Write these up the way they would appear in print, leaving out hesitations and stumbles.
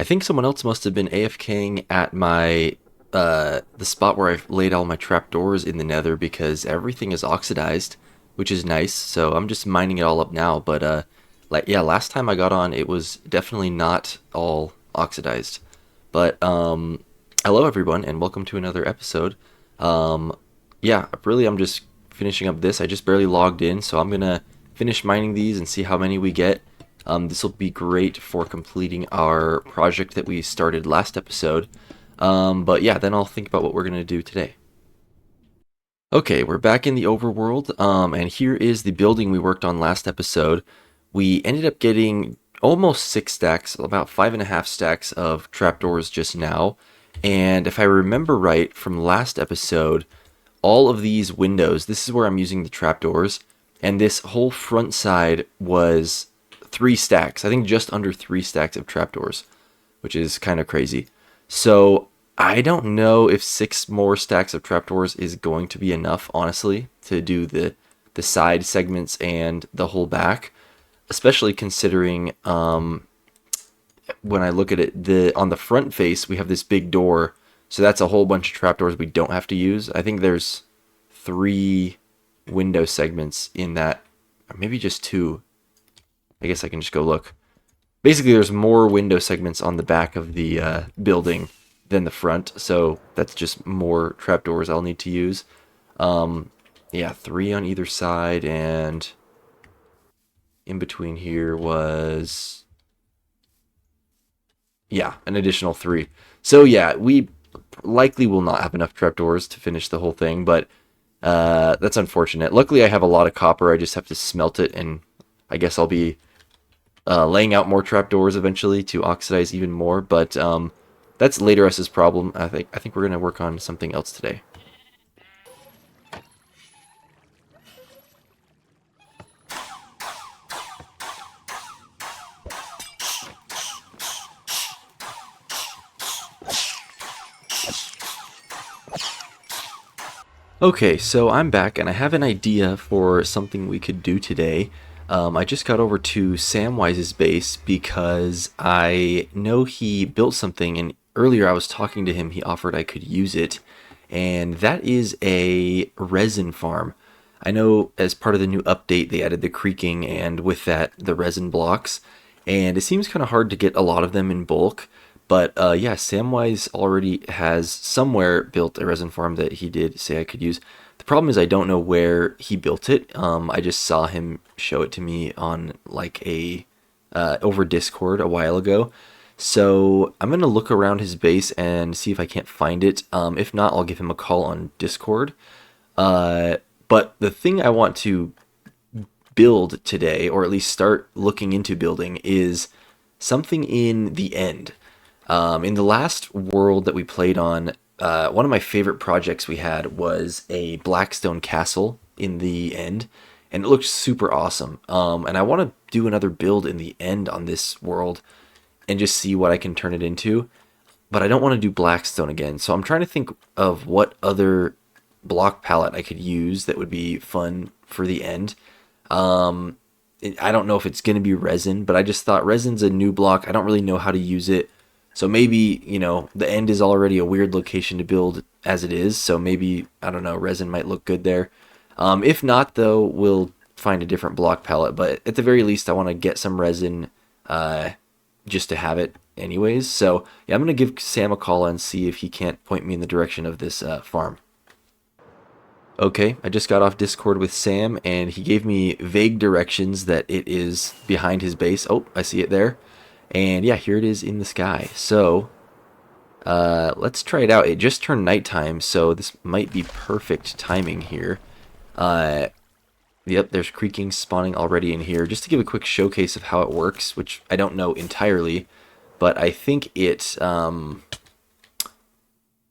I think someone else must have been AFKing at my the spot where I've laid all my trapdoors in the nether because everything is oxidized, which is nice. So I'm just mining it all up now. But like yeah, last time I got on, it was definitely not all oxidized. But hello everyone, and welcome to another episode. Um, yeah, really, I'm just finishing up this. I just barely logged in, so I'm gonna finish mining these and see how many we get. This will be great for completing our project that we started last episode. But yeah, then I'll think about what we're gonna do today. Okay, we're back in the overworld, and here is the building we worked on last episode. We ended up getting almost 6 stacks, about 5.5 stacks of trapdoors just now. And if I remember right from last episode, all of these windows, this is where I'm using the trapdoors, and this whole front side was 3 stacks. I think just under 3 stacks of trapdoors, which is kind of crazy. So I don't know if 6 more stacks of trapdoors is going to be enough, honestly, to do the side segments and the whole back, especially considering when I look at it, the on the front face we have this big door, so that's a whole bunch of trapdoors we don't have to use. I think there's 3 window segments in that, or maybe just 2. I guess I can just go look. Basically, there's more window segments on the back of the building than the front, so that's just more trapdoors I'll need to use. Um, yeah, 3 on either side, and in between here was, yeah, an additional 3. So yeah, we likely will not have enough trapdoors to finish the whole thing, but that's unfortunate. Luckily, I have a lot of copper. I just have to smelt it, and I guess I'll be laying out more trapdoors eventually to oxidize even more. But that's later us's problem. I think we're gonna work on something else today. Okay, so I'm back and I have an idea for something we could do today. I just got over to Samwise's base because I know he built something, and earlier I was talking to him, he offered I could use it, and that is a resin farm. I know as part of the new update they added the creaking, and with that the resin blocks, and it seems kind of hard to get a lot of them in bulk. But yeah, Samwise already has somewhere built a resin farm that he did say I could use. The problem is I don't know where he built it. I just saw him show it to me on like a over Discord a while ago. So I'm gonna look around his base and see if I can't find it. If not, I'll give him a call on Discord. But the thing I want to build today, or at least start looking into building, is something in the end. In the last world that we played on, one of my favorite projects we had was a Blackstone castle in the end, and it looked super awesome. And I want to do another build in the end on this world and just see what I can turn it into. But I don't want to do Blackstone again, so I'm trying to think of what other block palette I could use that would be fun for the end. I don't know if it's going to be resin, but I just thought resin's a new block. I don't really know how to use it. So maybe, the end is already a weird location to build as it is. So maybe, I don't know, resin might look good there. If not, though, we'll find a different block palette. But at the very least, I want to get some resin just to have it anyways. So yeah, I'm going to give Sam a call and see if he can't point me in the direction of this farm. Okay, I just got off Discord with Sam, and he gave me vague directions that it is behind his base. Oh, I see it there. And yeah, here it is in the sky. So let's try it out. It just turned nighttime, so this might be perfect timing here. Yep, there's creaking spawning already in here. Just to give a quick showcase of how it works, which I don't know entirely, but I think it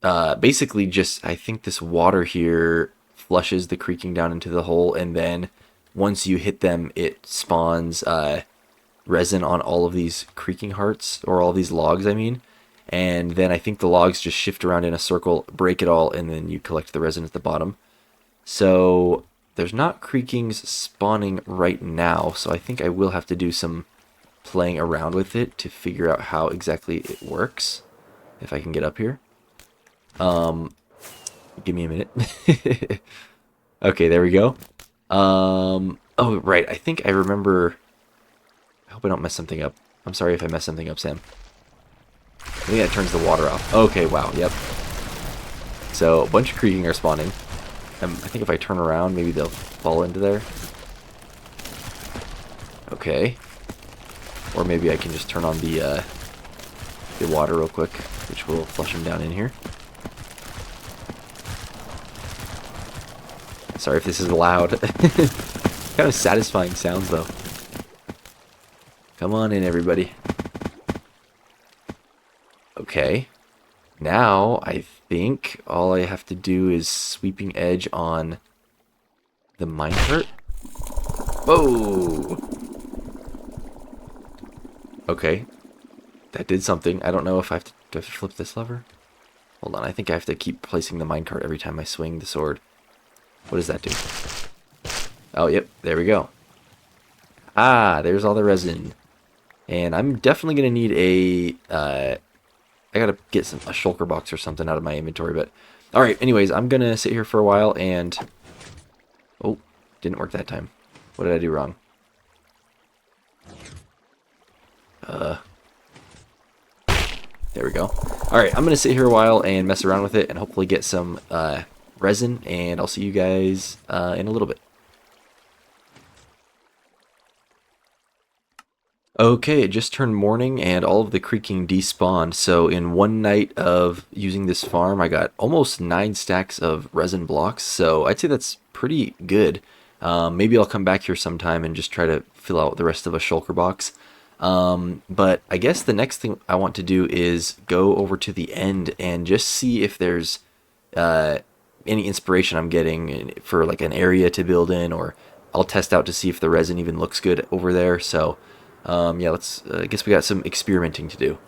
basically just, I think this water here flushes the creaking down into the hole, and then once you hit them, it spawns resin on all of these creaking hearts, or all these logs, I mean. And then I think the logs just shift around in a circle, break it all, and then you collect the resin at the bottom. So there's not creakings spawning right now, so I think I will have to do some playing around with it to figure out how exactly it works. If I can get up here. Give me a minute. Okay, there we go. Oh, right. I think I remember. I hope I don't mess something up. I'm sorry if I mess something up, Sam. I think that turns the water off. Okay, wow, yep. So, a bunch of creaking are spawning. I think if I turn around, maybe they'll fall into there. Okay. Or maybe I can just turn on the water real quick, which will flush them down in here. Sorry if this is loud. Kind of satisfying sounds, though. Come on in, everybody. Okay. Now, I think all I have to do is sweeping edge on the minecart. Whoa! Okay. That did something. I don't know if I have to... Do I have to flip this lever? Hold on, I think I have to keep placing the minecart every time I swing the sword. What does that do? Oh, yep, there we go. Ah, there's all the resin. And I'm definitely going to need a... I gotta get a shulker box or something out of my inventory, but... Alright, anyways, I'm gonna sit here for a while and... Oh, didn't work that time. What did I do wrong? There we go. Alright, I'm gonna sit here a while and mess around with it and hopefully get some resin, and I'll see you guys in a little bit. Okay, it just turned morning and all of the creaking despawned. So in one night of using this farm, I got almost 9 stacks of resin blocks. So I'd say that's pretty good. Maybe I'll come back here sometime and just try to fill out the rest of a shulker box. But I guess the next thing I want to do is go over to the end and just see if there's any inspiration I'm getting for like an area to build in, or I'll test out to see if the resin even looks good over there. So yeah, let's. I guess we got some experimenting to do.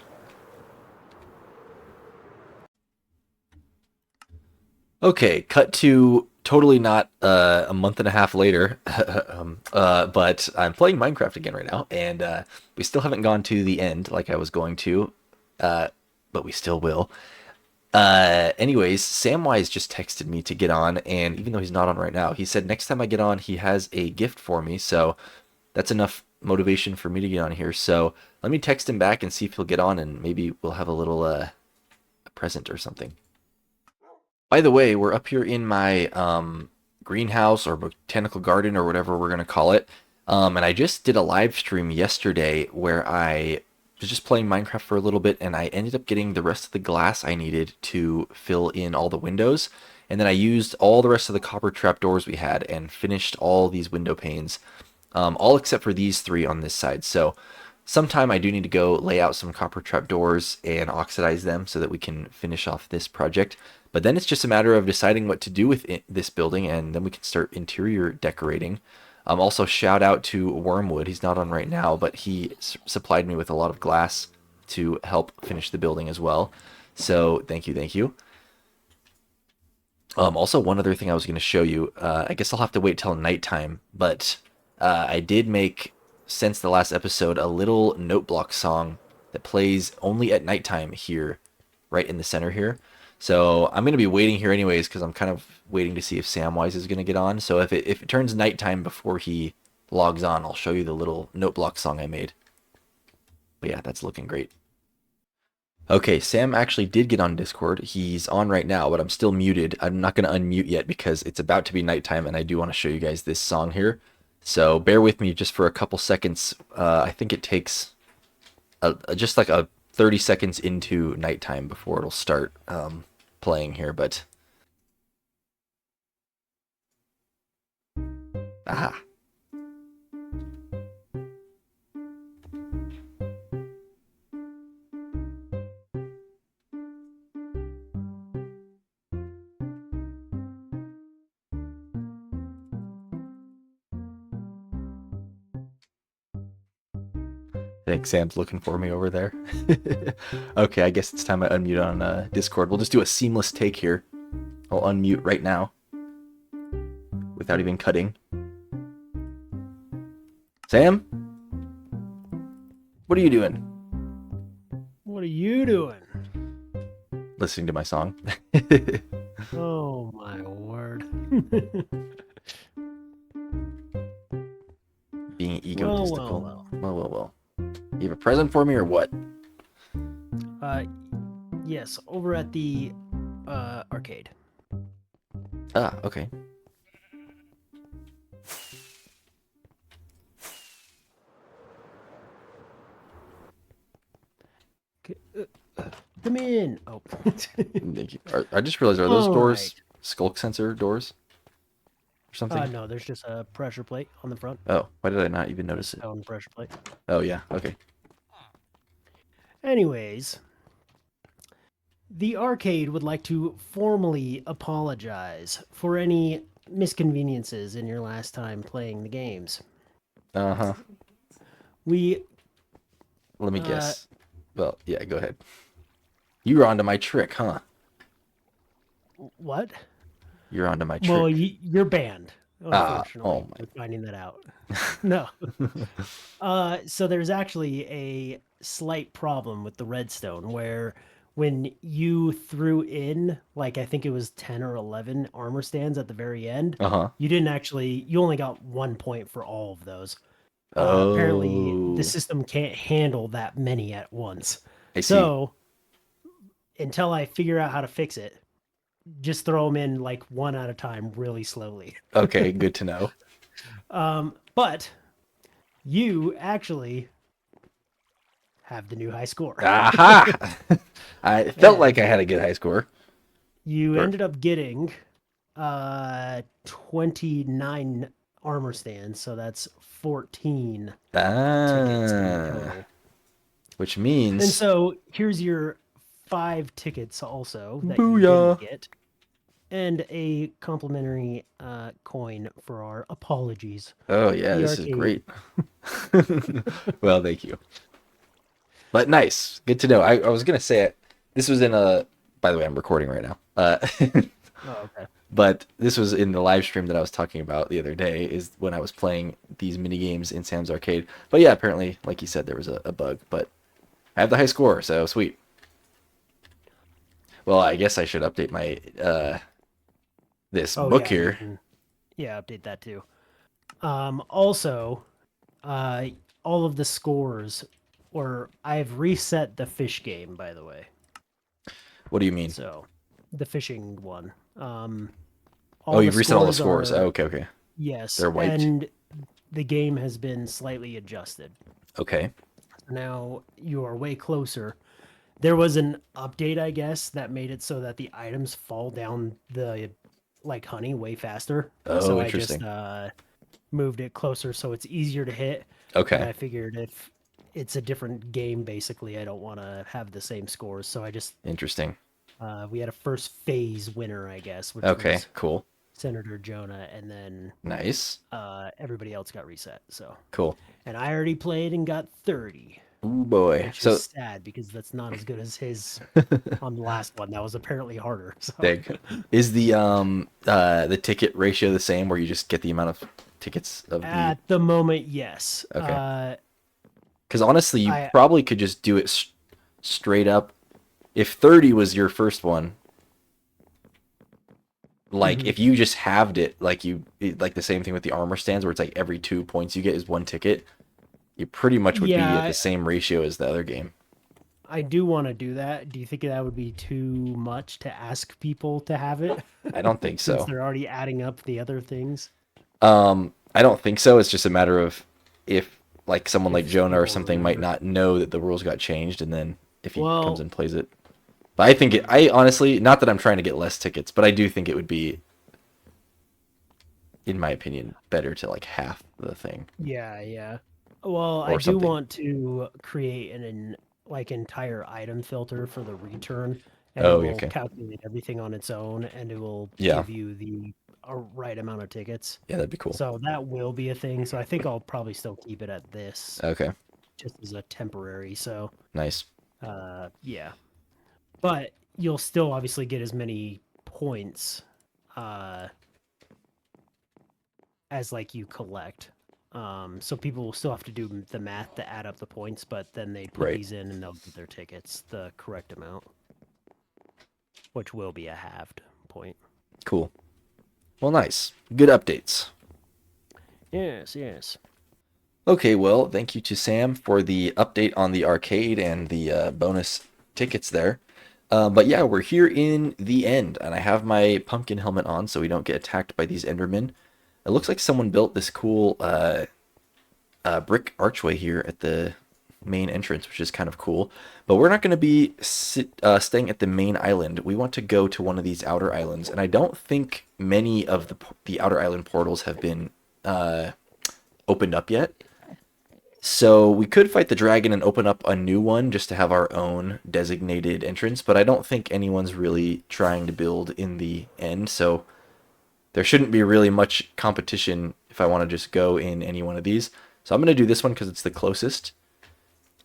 Okay, cut to totally not a month and a half later, but I'm playing Minecraft again right now, and we still haven't gone to the end like I was going to, but we still will. Anyways, Samwise just texted me to get on, and even though he's not on right now, he said next time I get on, he has a gift for me, so that's enough motivation for me to get on here. So let me text him back and see if he'll get on, and maybe we'll have a little a present or something. By the way, we're up here in my greenhouse or botanical garden or whatever we're gonna call it, and I just did a live stream yesterday where I was just playing Minecraft for a little bit, and I ended up getting the rest of the glass I needed to fill in all the windows, and then I used all the rest of the copper trapdoors we had and finished all these window panes. All except for these 3 on this side. So sometime I do need to go lay out some copper trapdoors and oxidize them so that we can finish off this project. But then it's just a matter of deciding what to do with this building, and then we can start interior decorating. Also, shout out to Wormwood. He's not on right now, but he supplied me with a lot of glass to help finish the building as well. So thank you, thank you. Also, one other thing I was going to show you. I guess I'll have to wait till nighttime, but I did make, since the last episode, a little note block song that plays only at nighttime here, right in the center here. So I'm going to be waiting here anyways, because I'm kind of waiting to see if Samwise is going to get on. So if it turns nighttime before he logs on, I'll show you the little note block song I made. But yeah, that's looking great. Okay, Sam actually did get on Discord. He's on right now, but I'm still muted. I'm not going to unmute yet because it's about to be nighttime, and I do want to show you guys this song here. So bear with me just for a couple seconds. I think it takes just like a 30 seconds into nighttime before it'll start playing here, but... Aha. I think Sam's looking for me over there. Okay, I guess it's time I unmute on Discord. We'll just do a seamless take here. I'll unmute right now without even cutting. Sam? What are you doing? What are you doing? Listening to my song. Oh my word. Being Well, egotistical. well, Well. You have a present for me or what? well. Yes, over at the arcade. Ah, okay. Come in. Oh. Thank you. I just realized, are those All doors right. skulk sensor doors or something? No, there's just a pressure plate on the front. Oh, why did I not even A notice it? stone pressure plate. Oh, yeah, okay. Anyways, the arcade would like to formally apologize for any misconveniences in your last time playing the games. Uh-huh. We Let me uh guess. Well, yeah, go ahead. You were onto my trick, huh? what? You're onto my Well, trick. you're banned, Ah, oh unfortunately, my. with finding that out. No. So there's actually a slight problem with the redstone where when you threw in, like I think it was 10 or 11 armor stands at the very end, Uh-huh. you only got 1 point for all of those. Apparently, the Oh, system can't handle that many at once. I see. So until I figure out how to fix it, just throw them in like one at a time really slowly. Okay, good to know. But you actually have the new high score. Aha! I felt like I And had a good high score. you Or, ended up getting 29 armor stands, so that's 14 tickets in ah, total. which And means so here's your 5 tickets also that you didn't booyah. get, and a complimentary coin for our apologies. Oh yeah, The this is arcade. great. Well, thank you. But nice, good to know. I was gonna say it. This was in a. By the way, I'm recording right now. Oh, okay. But this was in the live stream that I was talking about the other day. Is when I was playing these mini games in Sam's Arcade. But yeah, apparently, like you said, there was a bug. But I have the high score, so sweet. Well, I guess I should update my this Oh book yeah, you here. can update that too. Also, uh, all of the scores, or I've reset the fish game, by the way. What do you mean? So, the fishing one. Oh, All the you've reset all the scores scores. Oh, are, okay. yes, They're wiped. and the game has been slightly adjusted. Okay. Now you are way closer. There was an update, I guess, that made it so that the items fall down the like honey way faster. Oh, So I just interesting. moved it closer so it's easier to hit. And Okay. I figured if it's a different game, basically, I don't want to have the same scores. So I just Interesting. we had a first phase winner, I guess, which Okay. was Cool. Senator Jonah, and then Nice. everybody else got reset. So, Cool. and I already played and got 30, Ooh boy. which is So, sad because that's not as good as his on the last one. That was apparently harder. So, dig. Is the ticket ratio the same, where you just get the amount of tickets of the? at the moment, yes. Okay. Because honestly, you I probably could just do it straight up. If 30 was your first one, like mhm. if you just halved it, like the same thing with the armor stands, where it's like every 2 points you get is one ticket, you pretty much would be at Yeah, the same ratio as the other game. I do want to do that. Do you think that would be too much to ask people to have it I don't think since so. they're already adding up the other things? I don't think so. It's just a matter of if like someone like If Jonah or people something might remember. not know that the rules got changed, and then if he comes Well, and plays it. But I think I honestly, not that I'm trying to get less tickets, but I do think it would be, in my opinion, better to like half the thing yeah, yeah. Well, I or do something. want to create an like entire item filter for the return, and it Oh, will okay. calculate everything on its own, and it will Yeah. give you the right amount of tickets. Yeah, that'd be cool. So that will be a thing. So I think I'll probably still keep it at this Okay. just as a temporary. So Nice. yeah. But you'll still obviously get as many points uh as like you collect. So people will still have to do the math to add up the points, but then they put Right. these in and they'll get their tickets the correct amount, which will be a halved point. Cool. Well, nice. Good updates. Yes, yes. Okay, well, thank you to Sam for the update on the arcade and the bonus tickets there. But yeah, we're here in the end, and I have my pumpkin helmet on so we don't get attacked by these Endermen. It looks like someone built this cool brick archway here at the main entrance, which is kind of cool. But we're not going to be staying at the main island. We want to go to one of these outer islands, and I don't think many of the outer island portals have been opened up yet. So we could fight the dragon and open up a new one just to have our own designated entrance, but I don't think anyone's really trying to build in the end, so there shouldn't be really much competition if I want to just go in any one of these. So I'm going to do this one because it's the closest,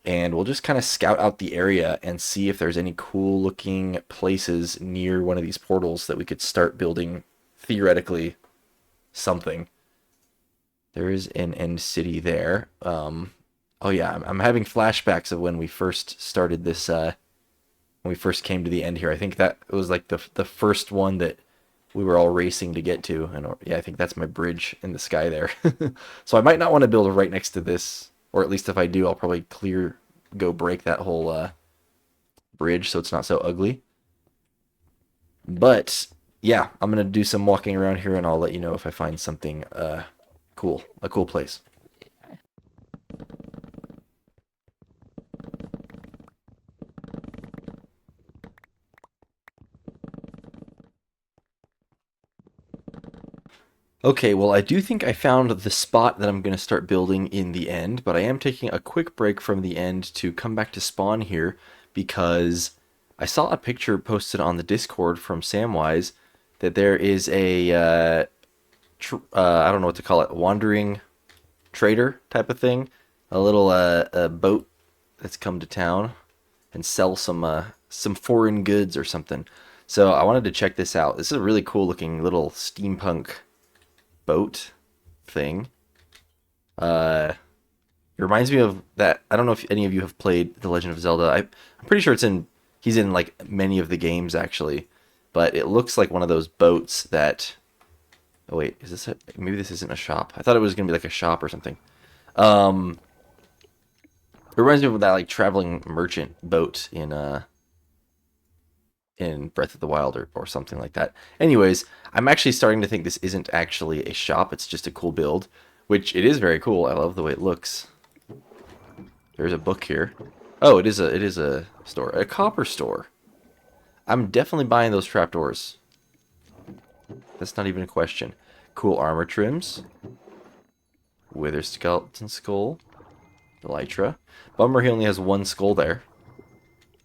and we'll just kind of scout out the area and see if there's any cool looking places near one of these portals that we could start building, theoretically, something. There is an end city there. Oh yeah, I'm having flashbacks of when we first started this. When we first came to the end here, I think that it was like the first one that we were all racing to get to. And yeah, I think that's my bridge in the sky there. So I might not want to build right next to this, or at least if I do, I'll probably go break that whole bridge so it's not so ugly. But yeah, I'm gonna do some walking around here, and I'll let you know if I find something cool, a cool place. Okay, well, I do think I found the spot that I'm going to start building in the end, but I am taking a quick break from the end to come back to spawn here because I saw a picture posted on the Discord from Samwise that there is a, I don't know what to call it, wandering trader type of thing, a little a boat that's come to town and sell some foreign goods or something. So I wanted to check this out. This is a really cool looking little steampunk boat thing. It reminds me of that. I don't know if any of you have played The Legend of Zelda. I'm pretty sure he's in like many of the games actually, but it looks like one of those boats that. Oh wait, maybe this isn't a shop? I thought it was gonna be like a shop or something. Um, it reminds me of that like traveling merchant boat in Breath of the Wild or something like that. Anyways, I'm actually starting to think this isn't actually a shop. It's just a cool build, which it is very cool. I love the way it looks. There's a book here. Oh, it is a store, a copper store. I'm definitely buying those trapdoors. That's not even a question. Cool armor trims. Wither skeleton skull. Elytra. Bummer he only has one skull there.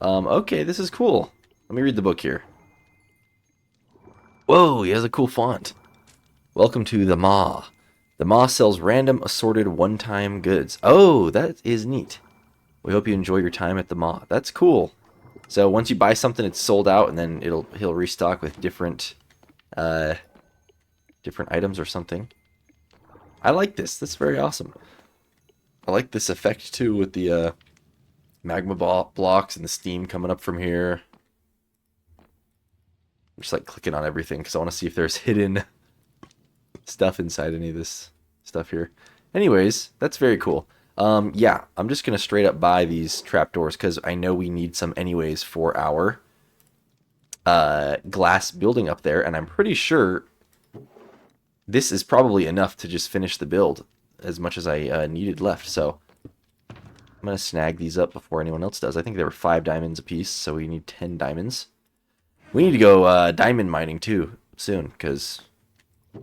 Okay, this is cool. Let me read the book here. Whoa, he has a cool font. Welcome to the Maw. The Maw sells random assorted one-time goods. Oh, that is neat. We hope you enjoy your time at the Maw. That's cool. So once you buy something, it's sold out, and then he'll restock with different different items or something. I like this. That's very awesome. I like this effect too with the magma blocks and the steam coming up from here. I'm just like clicking on everything because I want to see if there's hidden stuff inside any of this stuff here. Anyways, that's very cool. Yeah, I'm just gonna straight up buy these trapdoors because I know we need some anyways for our glass building up there, and I'm pretty sure this is probably enough to just finish the build as much as I needed left. So I'm gonna snag these up before anyone else does. I think they were 5 diamonds a piece, so we need 10 diamonds. We need to go diamond mining too soon because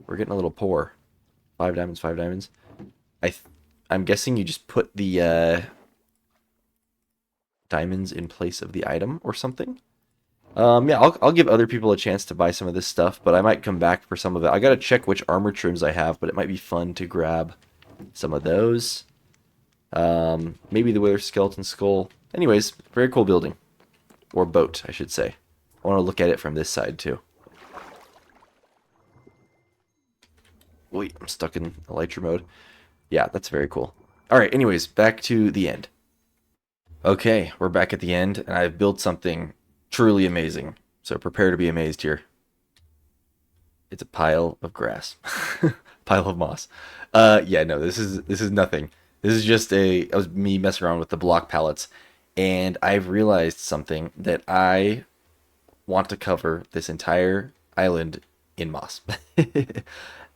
we're getting a little poor. 5 diamonds, 5 diamonds. I'm guessing you just put the diamonds in place of the item or something. Yeah, I'll give other people a chance to buy some of this stuff, but I might come back for some of it. I gotta check which armor trims I have, but it might be fun to grab some of those. Maybe the Wither Skeleton Skull. Anyways, very cool building. Or boat, I should say. I want to look at it from this side, too. Wait, I'm stuck in Elytra mode. Yeah, that's very cool. All right, anyways, back to the end. Okay, we're back at the end, and I've built something truly amazing. So prepare to be amazed here. It's a pile of grass, pile of moss. Yeah, no, this is nothing. This is just it was me messing around with the block palettes, and I've realized something that I want to cover this entire island in moss.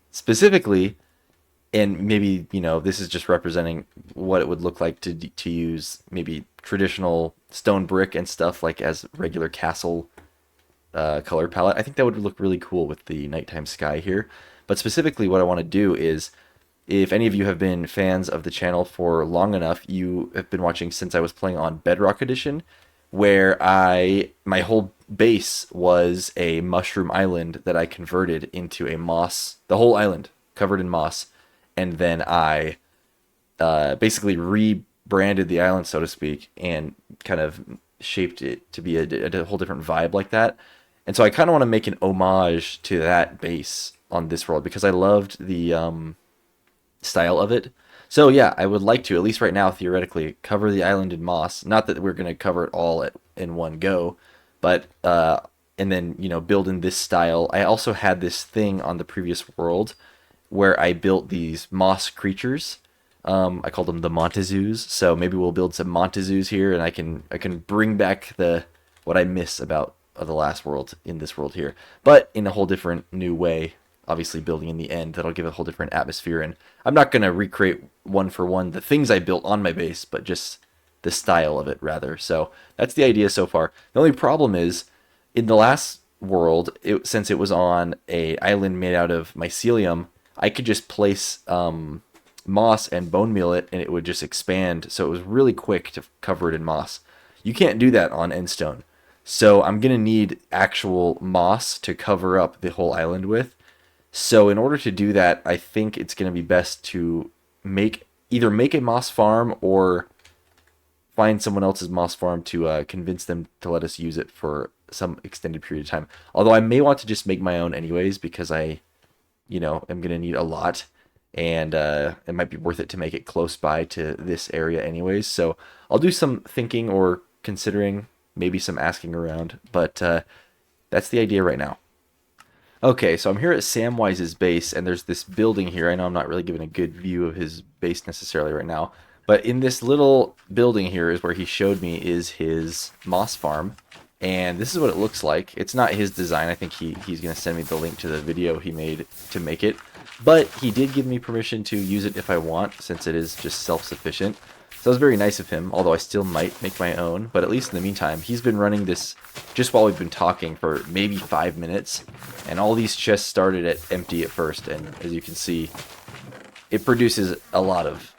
Specifically, and maybe this is just representing what it would look like to use maybe traditional stone brick and stuff like as regular castle color palette. I think that would look really cool with the nighttime sky here. But specifically, what I want to do is, if any of you have been fans of the channel for long enough, you have been watching since I was playing on Bedrock Edition, where my whole base was a mushroom island that I converted into a moss, the whole island covered in moss, and then I basically rebranded the island, so to speak, and kind of shaped it to be a whole different vibe like that. And so I kind of want to make an homage to that base on this world because I loved the style of it. So yeah, I would like to, at least right now, theoretically, cover the island in moss. Not that we're going to cover it all in one go, but and then build in this style. I also had this thing on the previous world where I built these moss creatures. I called them the Montezuos. So maybe we'll build some Montezuos here, and I can bring back the what I miss about the last world in this world here, but in a whole different new way. Obviously, building in the end that'll give a whole different atmosphere, and I'm not gonna recreate one for one the things I built on my base, but just the style of it rather. So that's the idea so far. The only problem is in the last world, since it was on a island made out of mycelium, I could just place moss and bone meal it, and it would just expand. So it was really quick to cover it in moss. You can't do that on Endstone. So I'm gonna need actual moss to cover up the whole island with. So in order to do that, I think it's gonna be best to make a moss farm or find someone else's moss farm to convince them to let us use it for some extended period of time. Although I may want to just make my own anyways because I'm gonna need a lot, and it might be worth it to make it close by to this area anyways. So I'll do some thinking or considering, maybe some asking around, but that's the idea right now. Okay, so I'm here at Samwise's base, and there's this building here. I know I'm not really giving a good view of his base necessarily right now, but in this little building here is where he showed me is his moss farm, and this is what it looks like. It's not his design. I think he's going to send me the link to the video he made to make it, but he did give me permission to use it if I want, since it is just self-sufficient. So that was very nice of him, although I still might make my own. But at least in the meantime, he's been running this just while we've been talking for maybe 5 minutes. And all these chests started at empty at first. And as you can see, it produces a lot of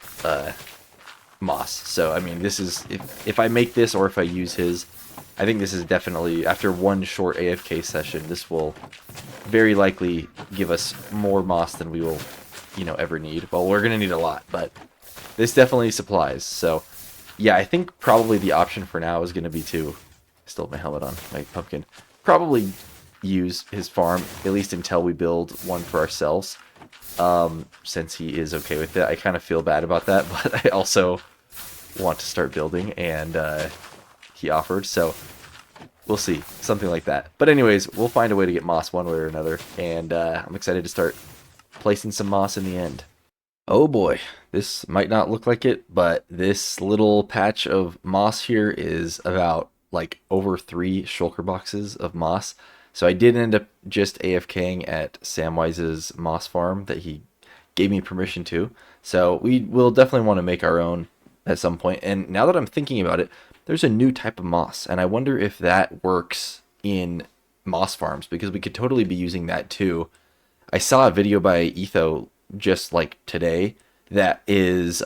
moss. So, I mean, this is, if I make this or if I use his, I think this is definitely, after one short AFK session, this will very likely give us more moss than we will, ever need. Well, we're going to need a lot, but this definitely supplies. So, yeah, I think probably the option for now is going to be to, still have my helmet on, my pumpkin, probably use his farm, at least until we build one for ourselves, since he is okay with it. I kind of feel bad about that, but I also want to start building, and he offered, so we'll see, something like that. But anyways, we'll find a way to get moss one way or another, and I'm excited to start placing some moss in the end. Oh boy, this might not look like it, but this little patch of moss here is about like over 3 shulker boxes of moss. So I did end up just AFKing at Samwise's moss farm that he gave me permission to. So we will definitely want to make our own at some point. And now that I'm thinking about it, there's a new type of moss, and I wonder if that works in moss farms, because we could totally be using that too. I saw a video by Etho just like today that is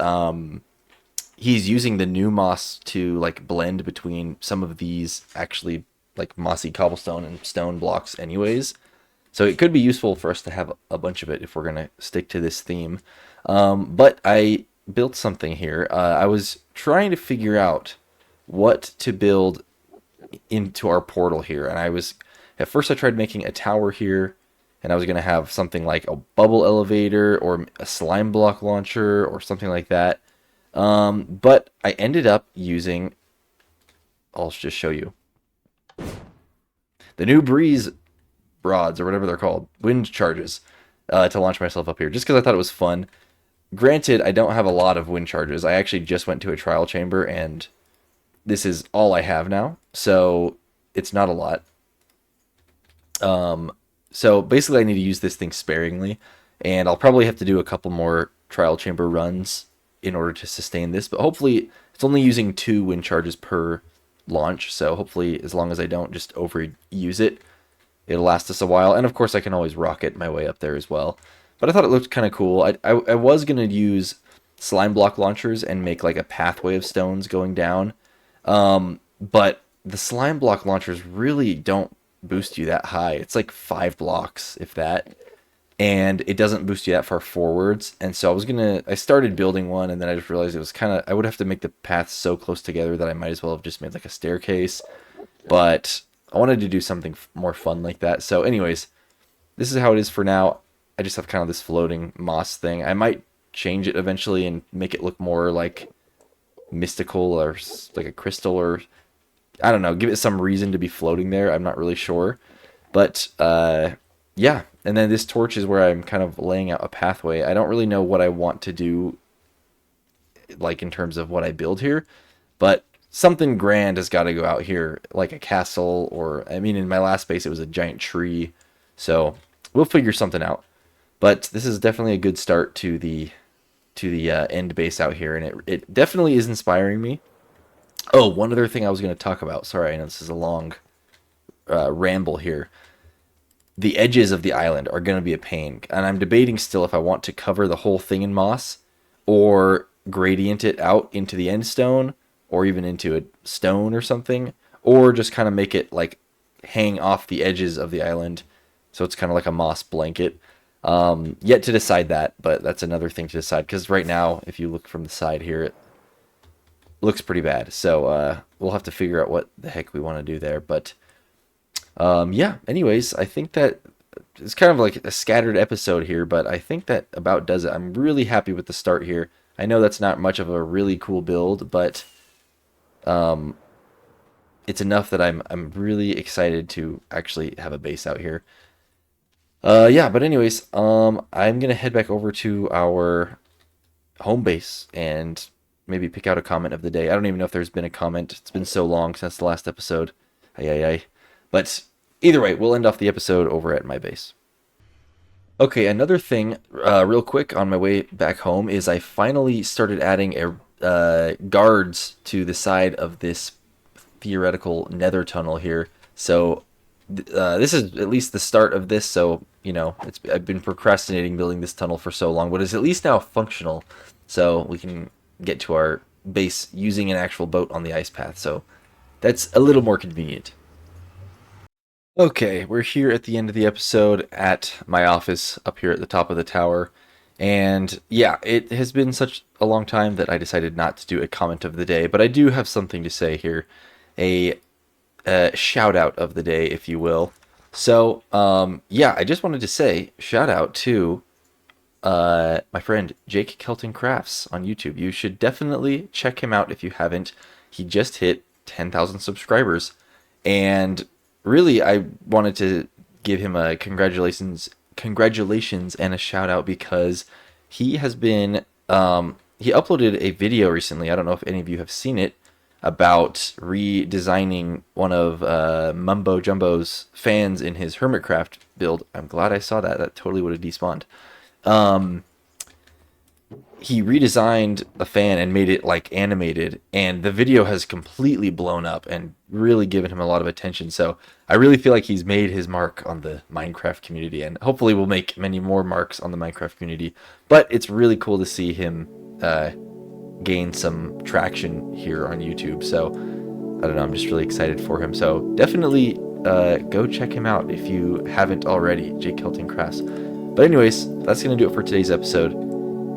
he's using the new moss to like blend between some of these actually like mossy cobblestone and stone blocks anyways, so it could be useful for us to have a bunch of it if we're gonna stick to this theme. But I built something here. I was trying to figure out what to build into our portal here, and I was at first I tried making a tower here, and I was going to have something like a bubble elevator or a slime block launcher or something like that. But I ended up using, I'll just show you, the new breeze rods or whatever they're called, wind charges, to launch myself up here, just because I thought it was fun. Granted, I don't have a lot of wind charges. I actually just went to a trial chamber, and this is all I have now, so it's not a lot. So basically, I need to use this thing sparingly, and I'll probably have to do a couple more trial chamber runs in order to sustain this. But hopefully, it's only using 2 wind charges per launch, so hopefully, as long as I don't just overuse it, it'll last us a while. And of course, I can always rocket my way up there as well. But I thought it looked kind of cool. I was gonna use slime block launchers and make like a pathway of stones going down, but the slime block launchers really don't boost you that high. It's like 5 blocks, if that, and it doesn't boost you that far forwards. And so I started building one, and then I just realized it was kind of, I would have to make the paths so close together that I might as well have just made like a staircase. But I wanted to do something more fun like that. So anyways, this is how it is for now. I just have kind of this floating moss thing. I might change it eventually and make it look more like mystical or like a crystal, or I don't know, give it some reason to be floating there. I'm not really sure. But yeah, and then this torch is where I'm kind of laying out a pathway. I don't really know what I want to do, like in terms of what I build here, but something grand has got to go out here, like a castle, or I mean, in my last base it was a giant tree. So we'll figure something out. But this is definitely a good start to the end base out here, and it definitely is inspiring me. Oh, one other thing I was going to talk about. Sorry, I know this is a long ramble here. The edges of the island are going to be a pain, and I'm debating still if I want to cover the whole thing in moss, or gradient it out into the end stone, or even into a stone or something, or just kind of make it like hang off the edges of the island, so it's kind of like a moss blanket. Yet to decide that, but that's another thing to decide, because right now, if you look from the side here, it looks pretty bad. So we'll have to figure out what the heck we want to do there. But yeah, anyways, I think that it's kind of like a scattered episode here, but I think that about does it. I'm really happy with the start here. I know that's not much of a really cool build, but it's enough that I'm really excited to actually have a base out here. Yeah, but anyways, I'm gonna head back over to our home base and maybe pick out a comment of the day. I don't even know if there's been a comment. It's been so long since the last episode. Ay, ay, ay. But either way, we'll end off the episode over at my base. Okay, another thing, real quick on my way back home, is I finally started adding guards to the side of this theoretical nether tunnel here. So this is at least the start of this. So I've been procrastinating building this tunnel for so long, but it's at least now functional. So we can get to our base using an actual boat on the ice path. So that's a little more convenient. Okay, we're here at the end of the episode at my office up here at the top of the tower. And yeah, it has been such a long time that I decided not to do a comment of the day, but I do have something to say here. A shout out of the day, if you will. So, yeah, I just wanted to say shout out to my friend Jake Kelton Crafts on YouTube. You should definitely check him out if you haven't. He just hit 10,000 subscribers, and really, I wanted to give him a congratulations and a shout out, because he has been he uploaded a video recently. I don't know if any of you have seen it, about redesigning one of Mumbo Jumbo's fans in his Hermitcraft build. I'm glad I saw that. That totally would have despawned. He redesigned a fan and made it like animated, and the video has completely blown up and really given him a lot of attention. So I really feel like he's made his mark on the Minecraft community, and hopefully will make many more marks on the Minecraft community. But it's really cool to see him gain some traction here on YouTube. So I don't know, I'm just really excited for him. So definitely go check him out if you haven't already, Jake Kelton Crafts. But anyways, that's going to do it for today's episode.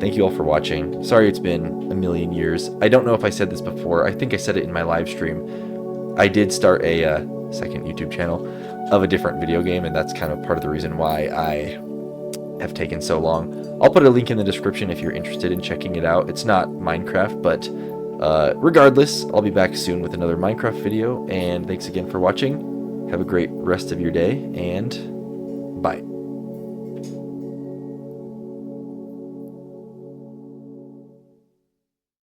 Thank you all for watching. Sorry it's been a million years. I don't know if I said this before. I think I said it in my live stream. I did start a second YouTube channel. of a different video game, and that's kind of part of the reason why I have taken so long. I'll put a link in the description if you're interested in checking it out. It's not Minecraft, but regardless, I'll be back soon with another Minecraft video, and thanks again for watching. Have a great rest of your day, and bye.